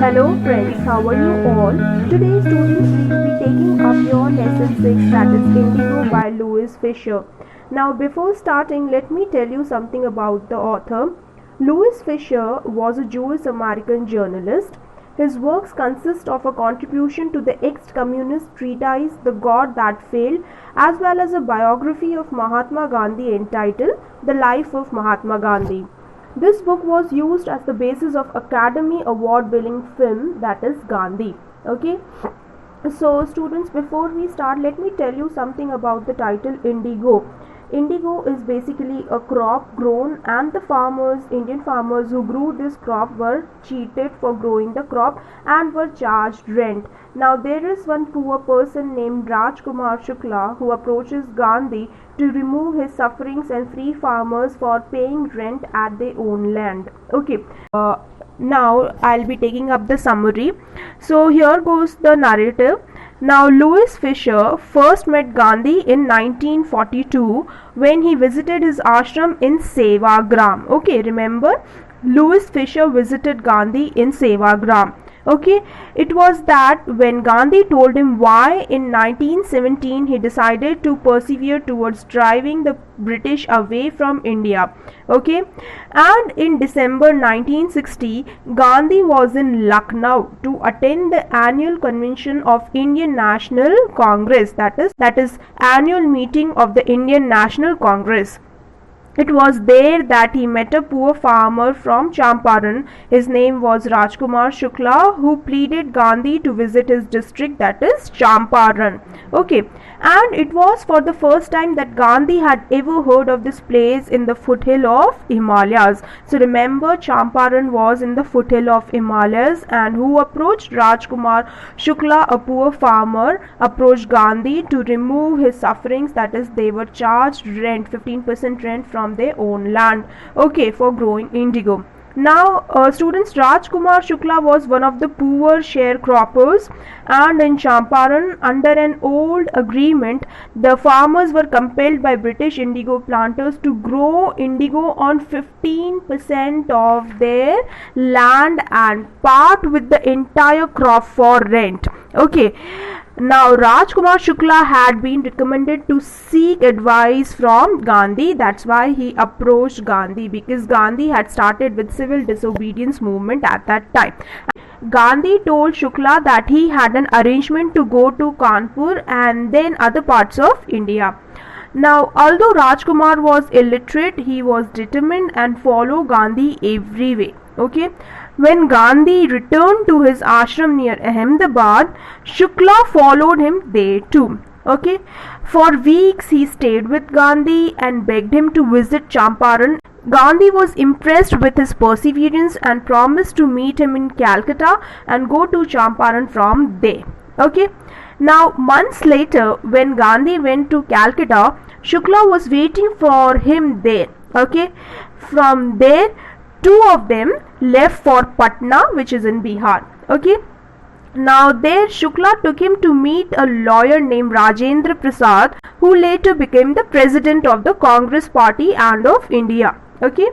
Hello friends, how are you all? Today students we will be taking up your lesson 6, that is Indigo by Louis Fischer. Now before starting, let me tell you something about the author. Louis Fischer was a Jewish American journalist. His works consist of a contribution to the ex-communist treatise The God That Failed, as well as a biography of Mahatma Gandhi entitled The Life of Mahatma Gandhi. This book was used as the basis of Academy Award winning film, that is Gandhi. Okay. So students, before we start, let me tell you something about the title Indigo. Indigo is basically a crop grown, and the Indian farmers who grew this crop were cheated for growing the crop and were charged rent. Now there is one poor person named Rajkumar Shukla who approaches Gandhi to remove his sufferings and free farmers for paying rent at their own land. Okay. Now I'll be taking up the summary. So here goes the narrative. Now Louis Fischer first met Gandhi in 1942 when he visited his ashram in Sevagram. Okay, remember, Louis Fischer visited Gandhi in Sevagram. Okay, it was that when Gandhi told him why in 1917 he decided to persevere towards driving the British away from India. Okay, and in December 1960 Gandhi was in Lucknow to attend the annual convention of Indian National Congress, that is annual meeting of the Indian National Congress. It was there that he met a poor farmer from Champaran. His name was Rajkumar Shukla, who pleaded Gandhi to visit his district, that is Champaran. Okay, and it was for the first time that Gandhi had ever heard of this place in the foothill of Himalayas. So remember, Champaran was in the foothill of Himalayas, and who approached Rajkumar Shukla, a poor farmer, approached Gandhi to remove his sufferings, that is they were charged rent, 15% rent from their own land, okay, for growing indigo. Now students, Rajkumar Shukla was one of the poor sharecroppers, and in Champaran, under an old agreement, the farmers were compelled by British indigo planters to grow indigo on 15% of their land and part with the entire crop for rent. Okay. Now Rajkumar Shukla had been recommended to seek advice from Gandhi. That's why he approached Gandhi, because Gandhi had started with civil disobedience movement at that time. Gandhi told Shukla that he had an arrangement to go to Kanpur and then other parts of India. Now, although Rajkumar was illiterate, he was determined and followed Gandhi every way. Okay. When Gandhi returned to his ashram near Ahmedabad, Shukla followed him there too. Okay. For weeks he stayed with Gandhi and begged him to visit Champaran. Gandhi was impressed with his perseverance and promised to meet him in Calcutta and go to Champaran from there. Okay. Now, months later, when Gandhi went to Calcutta, Shukla was waiting for him there. Okay. From there, two of them left for Patna, which is in Bihar. Okay. Now there Shukla took him to meet a lawyer named Rajendra Prasad, who later became the president of the Congress party and of India. Okay.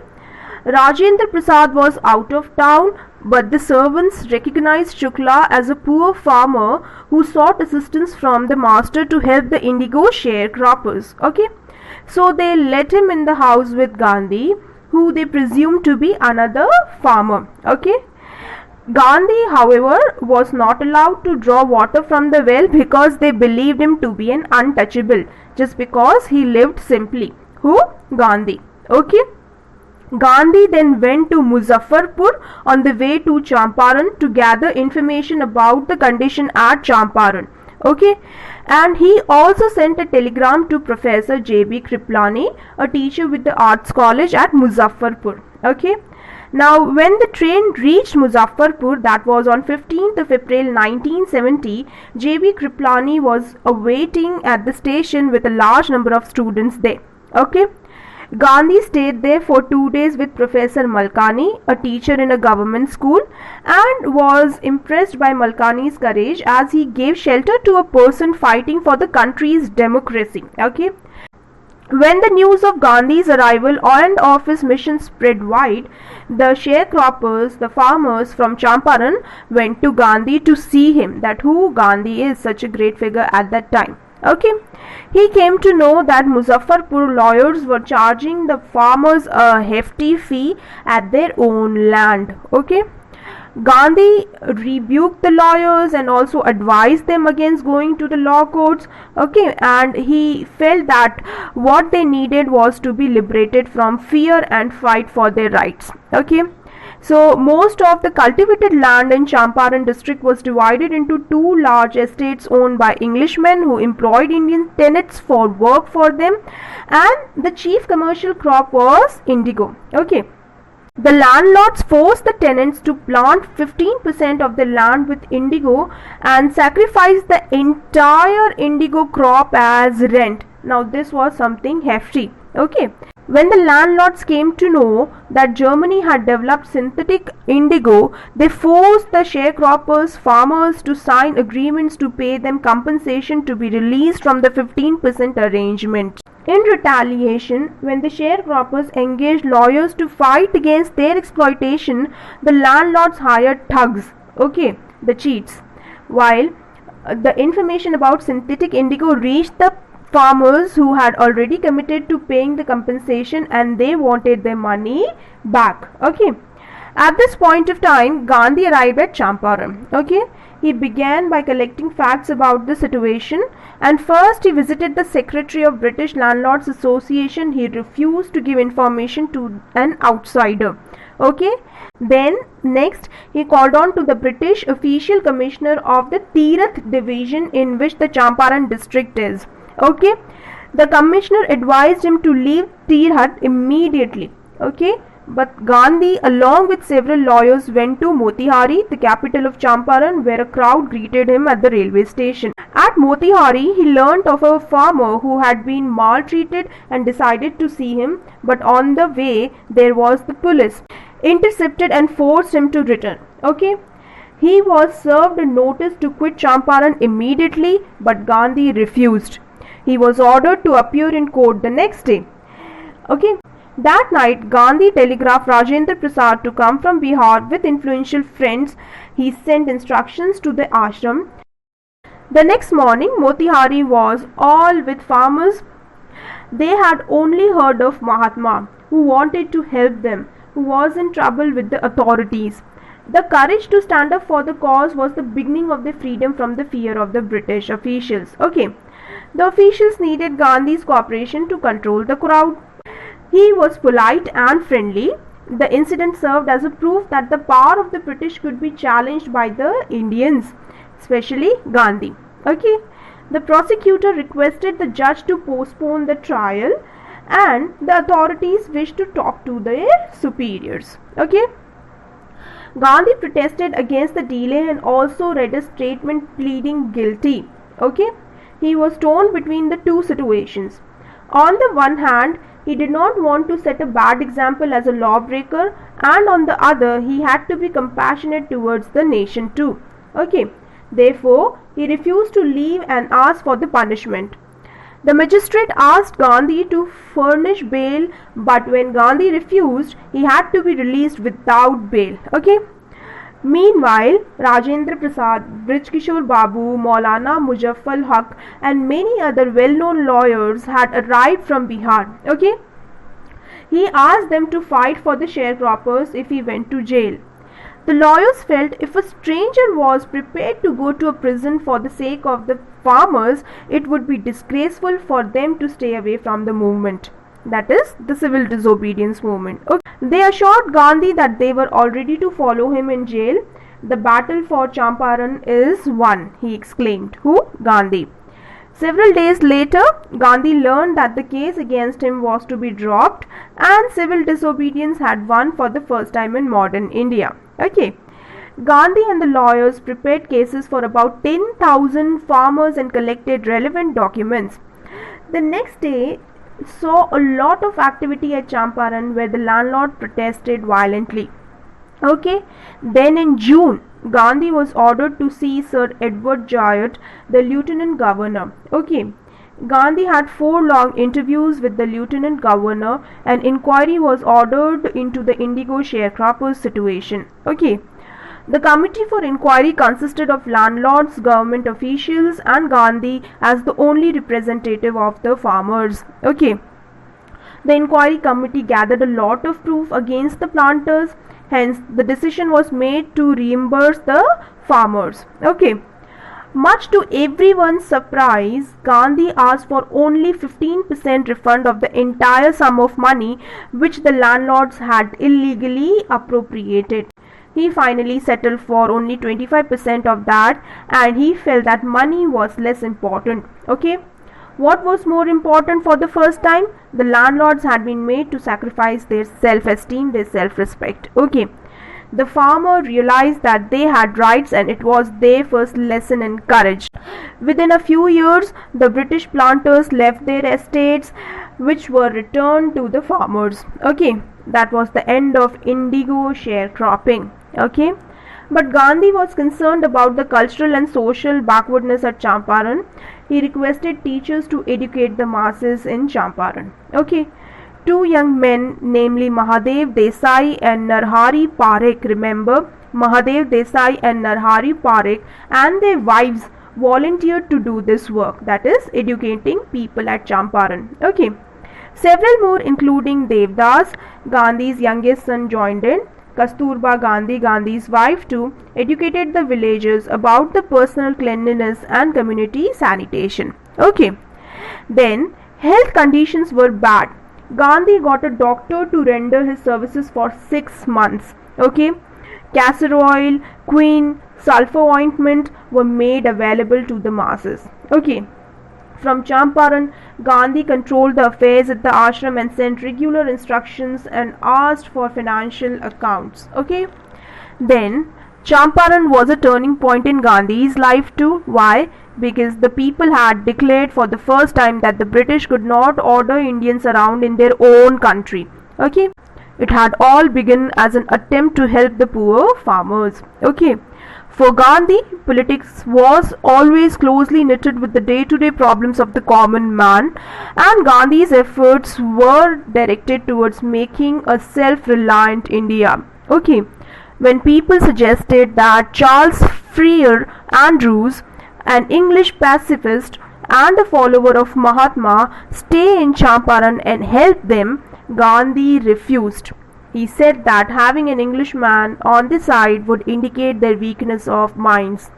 Rajendra Prasad was out of town, but the servants recognized Shukla as a poor farmer who sought assistance from the master to help the indigo sharecroppers. Okay. So they let him in the house with Gandhi, who they presumed to be another farmer. Okay. Gandhi, however, was not allowed to draw water from the well because they believed him to be an untouchable, just because he lived simply. Who? Gandhi. Okay. Gandhi then went to Muzaffarpur on the way to Champaran to gather information about the condition at Champaran. Okay, and he also sent a telegram to Professor J.B. Kriplani, a teacher with the Arts College at Muzaffarpur. Okay, now when the train reached Muzaffarpur, that was on 15th of April 1970, J.B. Kriplani was awaiting at the station with a large number of students there. Okay. Gandhi stayed there for 2 days with Professor Malkani, a teacher in a government school, and was impressed by Malkani's courage as he gave shelter to a person fighting for the country's democracy. Okay. When the news of Gandhi's arrival and of his mission spread wide, the sharecroppers, the farmers from Champaran, went to Gandhi to see him, that who Gandhi is, such a great figure at that time. Okay, he came to know that Muzaffarpur lawyers were charging the farmers a hefty fee at their own land. Okay, Gandhi rebuked the lawyers and also advised them against going to the law courts. Okay, and he felt that what they needed was to be liberated from fear and fight for their rights. Okay, so most of the cultivated land in Champaran district was divided into two large estates owned by Englishmen who employed Indian tenants for work for them, and the chief commercial crop was indigo. Okay, the landlords forced the tenants to plant 15% of the land with indigo and sacrifice the entire indigo crop as rent. Now this was something hefty. Okay, when the landlords came to know that Germany had developed synthetic indigo, they forced the sharecroppers farmers to sign agreements to pay them compensation to be released from the 15% arrangement. In retaliation, when the sharecroppers engaged lawyers to fight against their exploitation, the landlords hired thugs, okay, the cheats. While the information about synthetic indigo reached the farmers who had already committed to paying the compensation and they wanted their money back. Okay, at this point of time, Gandhi arrived at Champaran. Okay, he began by collecting facts about the situation, and first he visited the secretary of British Landlords Association. He refused to give information to an outsider. Okay, then next he called on to the British official commissioner of the Tirath division in which the Champaran district is. Okay, the commissioner advised him to leave Tirath immediately. Okay, but Gandhi along with several lawyers went to Motihari, the capital of Champaran, where a crowd greeted him at the railway station. At Motihari, he learnt of a farmer who had been maltreated and decided to see him, but on the way there was the police, intercepted and forced him to return. Okay, he was served a notice to quit Champaran immediately, but Gandhi refused. He was ordered to appear in court the next day. Okay, that night Gandhi telegraphed Rajendra Prasad to come from Bihar with influential friends. He sent instructions to the ashram. The next morning, Motihari was all with farmers. They had only heard of Mahatma, who wanted to help them, who was in trouble with the authorities. The courage to stand up for the cause was the beginning of the freedom from the fear of the British officials. Okay, the officials needed Gandhi's cooperation to control the crowd. He was polite and friendly. The incident served as a proof that the power of the British could be challenged by the Indians, especially Gandhi. Okay, the prosecutor requested the judge to postpone the trial, and the authorities wished to talk to their superiors. Okay, Gandhi protested against the delay and also read a statement pleading guilty. Okay, he was torn between the two situations. On the one hand, he did not want to set a bad example as a lawbreaker, and on the other, he had to be compassionate towards the nation too. Okay, therefore, he refused to leave and asked for the punishment. The magistrate asked Gandhi to furnish bail, but when Gandhi refused, he had to be released without bail. Okay. Meanwhile, Rajendra Prasad, Brij Kishore Babu, Maulana Muzaffar Haq and many other well-known lawyers had arrived from Bihar. Okay, he asked them to fight for the sharecroppers if he went to jail. The lawyers felt if a stranger was prepared to go to a prison for the sake of the farmers, it would be disgraceful for them to stay away from the movement. That is the civil disobedience movement. Okay. They assured Gandhi that they were all ready to follow him in jail. The battle for Champaran is won, he exclaimed. Who? Gandhi. Several days later, Gandhi learned that the case against him was to be dropped and civil disobedience had won for the first time in modern India. Okay. Gandhi and the lawyers prepared cases for about 10,000 farmers and collected relevant documents. The next day saw a lot of activity at Champaran where the landlord protested violently. Okay, then in June, Gandhi was ordered to see Sir Edward Jayat, the Lieutenant Governor. Okay, Gandhi had 4 long interviews with the lieutenant governor. An inquiry was ordered into the Indigo sharecroppers' situation. Okay. The committee for inquiry consisted of landlords, government officials, and Gandhi as the only representative of the farmers. Okay. The inquiry committee gathered a lot of proof against the planters. Hence, the decision was made to reimburse the farmers. Okay. Much to everyone's surprise, Gandhi asked for only 15% refund of the entire sum of money which the landlords had illegally appropriated. He finally settled for only 25% of that, and he felt that money was less important. Okay. What was more important for the first time? The landlords had been made to sacrifice their self-esteem, their self-respect. Okay. The farmer realized that they had rights, and it was their first lesson in courage. Within a few years, the British planters left their estates, which were returned to the farmers. Okay. That was the end of Indigo sharecropping. Okay. But Gandhi was concerned about the cultural and social backwardness at Champaran. He requested teachers to educate the masses in Champaran. Okay. 2 young men, namely Mahadev Desai and Narhari Parekh, remember, Mahadev Desai and Narhari Parekh and their wives volunteered to do this work, that is, educating people at Champaran. Okay. Several more, including Devdas, Gandhi's youngest son, joined in. Kasturba Gandhi, Gandhi's wife too, educated the villagers about the personal cleanliness and community sanitation. Okay. Then, health conditions were bad. Gandhi got a doctor to render his services for 6 months. Okay. Castor oil, quinine, sulfur ointment were made available to the masses. Okay. From Champaran, Gandhi controlled the affairs at the ashram and sent regular instructions and asked for financial accounts. Okay. Then, Champaran was a turning point in Gandhi's life too. Why? Because the people had declared for the first time that the British could not order Indians around in their own country. Okay. It had all begun as an attempt to help the poor farmers. Okay. For Gandhi, politics was always closely knitted with the day-to-day problems of the common man, and Gandhi's efforts were directed towards making a self-reliant India. Okay. When people suggested that Charles Freer Andrews, an English pacifist and a follower of Mahatma, stay in Champaran and help them, Gandhi refused. He said that having an Englishman on the side would indicate their weakness of minds.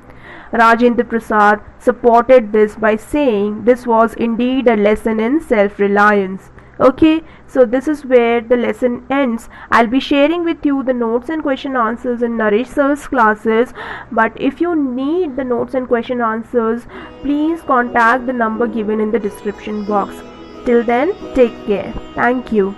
Rajendra Prasad supported this by saying this was indeed a lesson in self-reliance. Okay, so this is where the lesson ends. I'll be sharing with you the notes and question answers in Naresh sir's classes, but if you need the notes and question answers, please contact the number given in the description box. Till then, take care. Thank you.